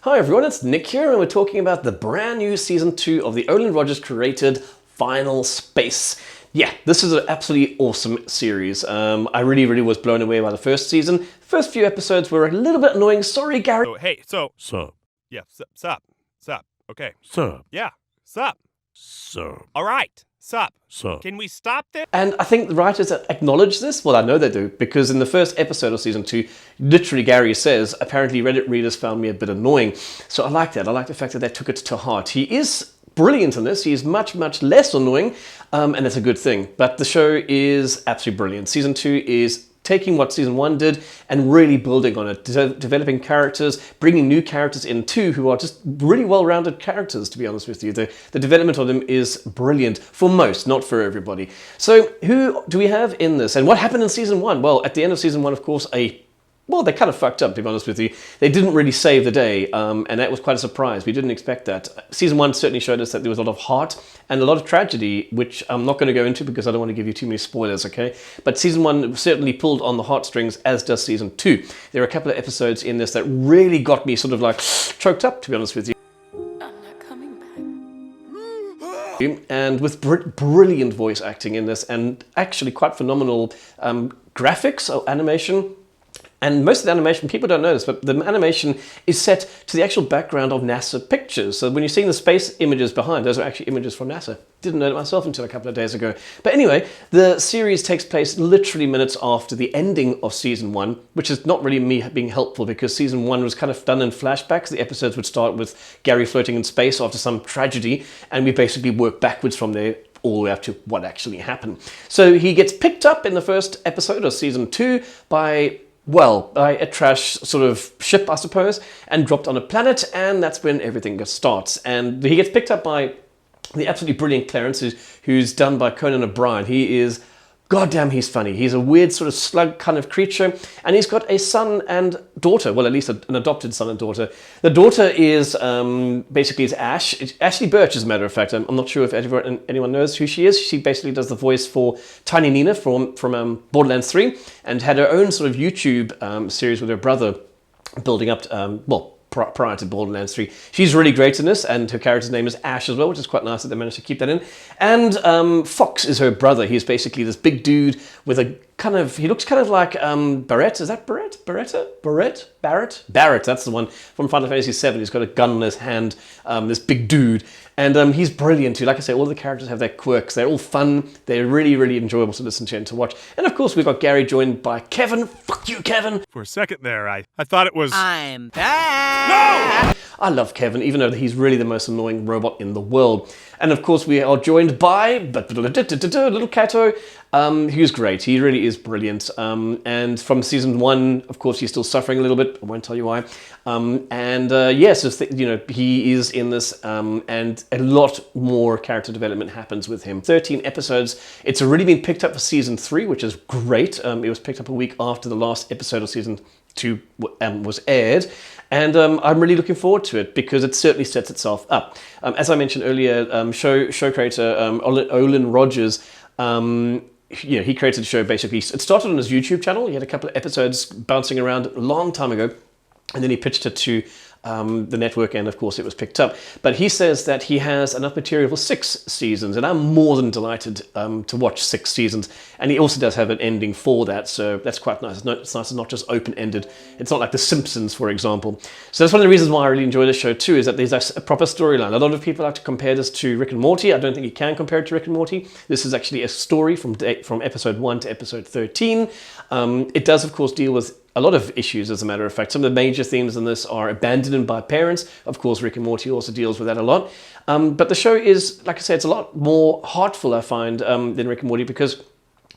Hi everyone, it's Nick here, and we're talking about the brand new Season 2 of the Olin Rogers created Final Space. Yeah, this is an absolutely awesome series. I really was blown away by the first season. The first few episodes were a little bit annoying. Sorry, Gary. Oh, hey, Sup. yeah, sup, okay. Sup. Yeah, sup. Sup. All right, sup. Sup. Can we stop this? And I think the writers acknowledge this. Well, I know they do, because in the first episode of Season 2, literally Gary says, apparently Reddit readers found me a bit annoying. So I like that. I like the fact that they took it to heart. He is brilliant in this. He's much less annoying, and it's a good thing. But the show is absolutely brilliant. Season 2 is taking what Season 1 did and really building on it, developing characters, bringing new characters in too, who are just really well-rounded characters, to be honest with you. The development of them is brilliant for most, not for everybody. So who do we have in this? And what happened in Season 1? Well, at the end of Season 1, of course, well, they kind of fucked up, to be honest with you. They didn't really save the day, and that was quite a surprise. We didn't expect that. Season 1 certainly showed us that there was a lot of heart and a lot of tragedy, which I'm not going to go into because I don't want to give you too many spoilers, okay? But Season 1 certainly pulled on the heartstrings, as does Season 2. There are a couple of episodes in this that really got me sort of like choked up, to be honest with you. I'm not coming back. And with brilliant voice acting in this, and actually quite phenomenal graphics or animation. And most of the animation, people don't know this, but the animation is set to the actual background of NASA pictures. So when you're seeing the space images behind, those are actually images from NASA. Didn't know it myself until a couple of days ago. But anyway, the series takes place literally minutes after the ending of Season 1, which is not really me being helpful because Season 1 was kind of done in flashbacks. The episodes would start with Gary floating in space after some tragedy, and we basically work backwards from there all the way up to what actually happened. So he gets picked up in the first episode of Season 2 by a trash sort of ship, I suppose, and dropped on a planet, and that's when everything starts. And he gets picked up by the absolutely brilliant Clarence, who's done by Conan O'Brien. He is, goddamn, he's funny. He's a weird sort of slug kind of creature, and he's got a son and daughter, well, at least an adopted son and daughter. The daughter is, basically is Ash. It's Ashley Birch, as a matter of fact. I'm not sure if anyone knows who she is. She basically does the voice for Tiny Nina from Borderlands 3, and had her own sort of YouTube series with her brother, building up, prior to Borderlands 3. She's really great in this, and her character's name is Ash as well, which is quite nice that they managed to keep that in. And Fox is her brother. He's basically this big dude with a he looks kind of like Barrett. Is that Barrett? Barrett, that's the one from Final Fantasy VII. He's got a gun in his hand, this big dude. And he's brilliant too. Like I say, all the characters have their quirks. They're all fun. They're really enjoyable to listen to and to watch. And of course, we've got Gary joined by Kevin. Fuck you, Kevin. For a second there, I thought it was... I'm back. No! I love Kevin, even though he's really the most annoying robot in the world. And of course, we are joined by little Kato, who's great. He really is brilliant. And from Season 1, of course, he's still suffering a little bit. I won't tell you why. He is in this, and a lot more character development happens with him. 13 episodes. It's already been picked up for Season 3, which is great. It was picked up a week after the last episode of Season 2 was aired. And I'm really looking forward to it because it certainly sets itself up. As I mentioned earlier, show creator Olin Rogers, he created the show basically. It started on his YouTube channel. He had a couple of episodes bouncing around a long time ago, and then he pitched it to the network, and of course it was picked up. But he says that he has enough material for 6 seasons, and I'm more than delighted to watch 6 seasons. And he also does have an ending for that, so that's quite nice. It's nice it's not just open-ended. It's not like The Simpsons, for example. So that's one of the reasons why I really enjoy this show too, is that there's a proper storyline. A lot of people like to compare this to Rick and Morty. I don't think you can compare it to Rick and Morty. This is actually a story from episode 1 to episode 13. It does, of course, deal with a lot of issues, as a matter of fact. Some of the major themes in this are abandonment by parents. Of course, Rick and Morty also deals with that a lot. But the show is, like I said, it's a lot more heartful, I find, than Rick and Morty, because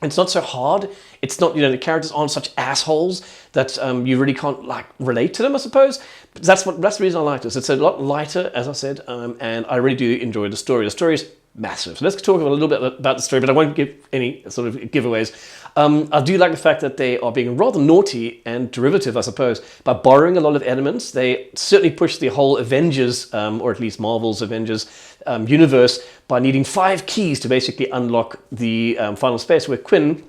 it's not so hard. It's not, the characters aren't such assholes that you really can't, relate to them, I suppose. But that's the reason I like this. It's a lot lighter, as I said, and I really do enjoy the story. The story is massive. So let's talk a little bit about the story, but I won't give any sort of giveaways. I do like the fact that they are being rather naughty and derivative, I suppose, by borrowing a lot of elements. They certainly push the whole Avengers, or at least Marvel's Avengers universe, by needing 5 keys to basically unlock the final space, where Quinn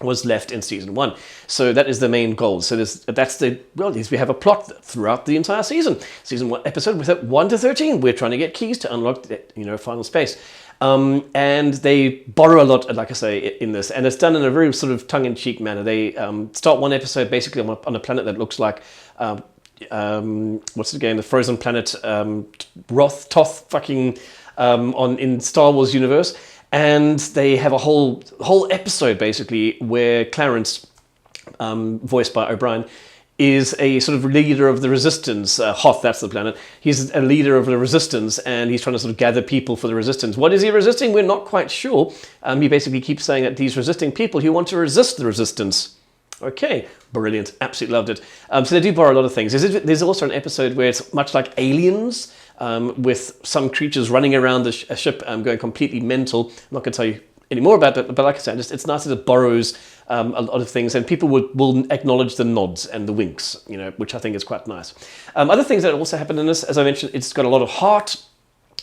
was left in season 1. So that is the main goal. So we have a plot throughout the entire season. Season 1 episode with 1 to 13. We're trying to get keys to unlock final space. And they borrow a lot, like I say, in this, and it's done in a very sort of tongue-in-cheek manner. They start one episode basically on a planet that looks like what's it again? The frozen planet Toth fucking in Star Wars universe. And they have a whole episode, basically, where Clarence, voiced by O'Brien, is a sort of leader of the resistance. Hoth, that's the planet. He's a leader of the resistance, and he's trying to sort of gather people for the resistance. What is he resisting? We're not quite sure. He basically keeps saying that these resisting people who want to resist the resistance. Okay, brilliant. Absolutely loved it. So they do borrow a lot of things. There's also an episode where it's much like Aliens, with some creatures running around a ship going completely mental. I'm not going to tell you any more about that, but like I said, it's nice that it borrows a lot of things, and people will acknowledge the nods and the winks, which I think is quite nice. Other things that also happen in this, as I mentioned, it's got a lot of heart.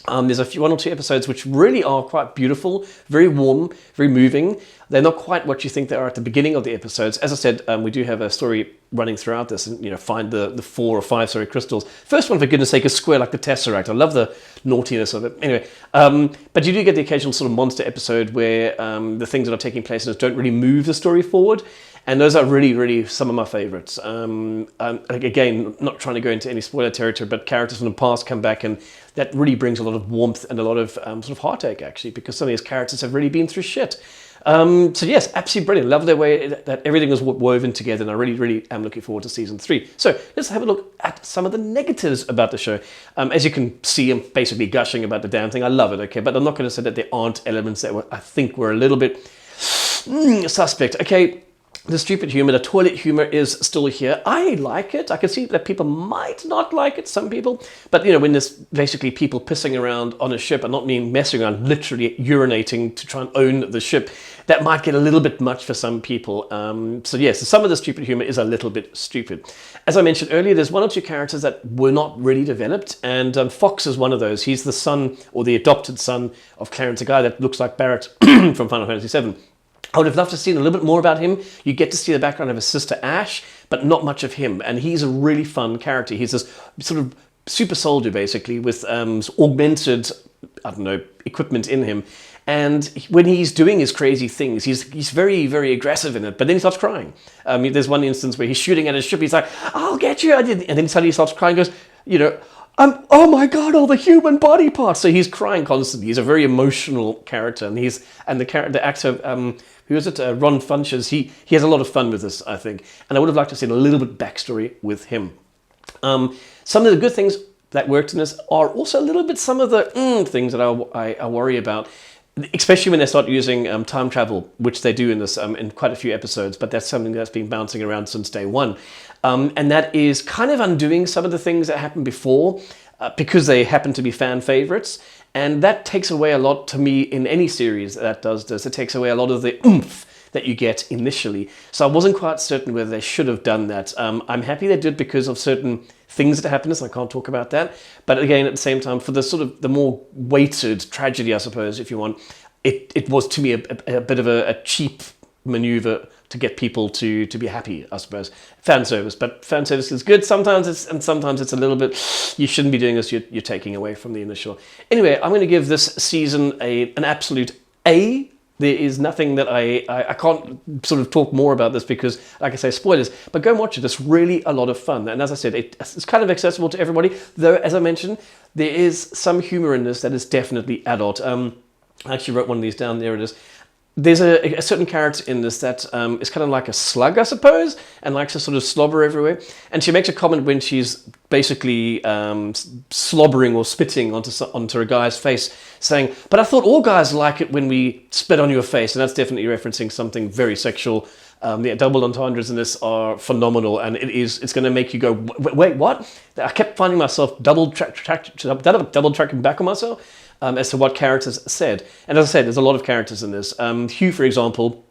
There's one or two episodes which really are quite beautiful, very warm, very moving. They're not quite what you think they are at the beginning of the episodes. As I said, we do have a story running throughout this, and find the 4 or 5 crystals. First one, for goodness sake, is square like the Tesseract. I love the naughtiness of it. Anyway, but you do get the occasional sort of monster episode where the things that are taking place in this don't really move the story forward. And those are really, really some of my favorites. Again, not trying to go into any spoiler territory, but characters from the past come back, and that really brings a lot of warmth and a lot of sort of heartache, actually, because some of these characters have really been through shit. So yes, absolutely brilliant. Love the way that everything was woven together, and I really, really am looking forward to season 3. So let's have a look at some of the negatives about the show. As you can see, I'm basically gushing about the damn thing. I love it, okay? But I'm not going to say that there aren't elements that I think were a little bit suspect. Okay. The stupid humor, the toilet humor is still here. I like it. I can see that people might not like it, some people. But, when there's basically people pissing around on a ship, and not mean messing around, literally urinating to try and own the ship, that might get a little bit much for some people. So yes, some of the stupid humor is a little bit stupid. As I mentioned earlier, there's 1 or 2 characters that were not really developed, and Fox is one of those. He's the son, or the adopted son, of Clarence, a guy that looks like Barrett from Final Fantasy VII. I would have loved to see a little bit more about him. You get to see the background of his sister Ash, but not much of him. And he's a really fun character. He's this sort of super soldier, basically, with augmented, equipment in him. And when he's doing his crazy things, he's very, very aggressive in it. But then he starts crying. There's one instance where he's shooting at his ship. He's like, "I'll get you." And then suddenly he starts crying. Goes, oh my God, all the human body parts. So he's crying constantly. He's a very emotional character, and the actor, who is it? Ron Funches. He has a lot of fun with this, I think. And I would have liked to see a little bit backstory with him. Some of the good things that worked in this are also a little bit some of the things that I worry about, especially when they start using time travel, which they do in this in quite a few episodes. But that's something that's been bouncing around since day one. And that is kind of undoing some of the things that happened before, because they happen to be fan favorites. And that takes away a lot to me in any series that does this. It takes away a lot of the oomph that you get initially. So I wasn't quite certain whether they should have done that. I'm happy they did because of certain things that happened, and I can't talk about that. But again, at the same time, for the sort of the more weighted tragedy, I suppose, if you want, it was to me a bit of a cheap maneuver to get people to be happy, I suppose. Fan service, but fan service is good sometimes, sometimes it's a little bit, you shouldn't be doing this, you're taking away from the initial. Anyway, I'm going to give this season an absolute A. There is nothing that I can't sort of talk more about this because, like I say, spoilers, but go and watch it. It's really a lot of fun. And as I said, it's kind of accessible to everybody, though, as I mentioned, there is some humor in this that is definitely adult. I actually wrote one of these down, there it is. There's a certain character in this that is kind of like a slug, I suppose, and likes to sort of slobber everywhere. And she makes a comment when she's basically slobbering or spitting onto a guy's face, saying, "But I thought all guys like it when we spit on your face." And that's definitely referencing something very sexual. The double entendres in this are phenomenal, and it's going to make you go, "Wait, what?" I kept finding myself double tracking back on myself. As to what characters said. And as I said, there's a lot of characters in this. Hugh, for example,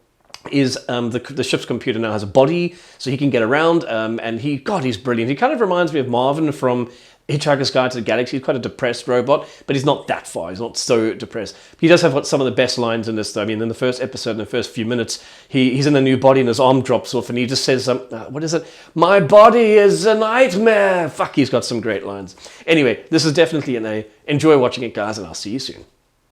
is the ship's computer now has a body, so he can get around, and he's brilliant. He kind of reminds me of Marvin from Hitchhiker's Guide to the Galaxy. He's quite a depressed robot, but he's not that far. He's not so depressed. He does have some of the best lines in this, though. I mean, in the first episode, in the first few minutes, he's in a new body and his arm drops off and he just says, what is it? My body is a nightmare. Fuck, he's got some great lines. Anyway, this is definitely an A. Enjoy watching it, guys, and I'll see you soon.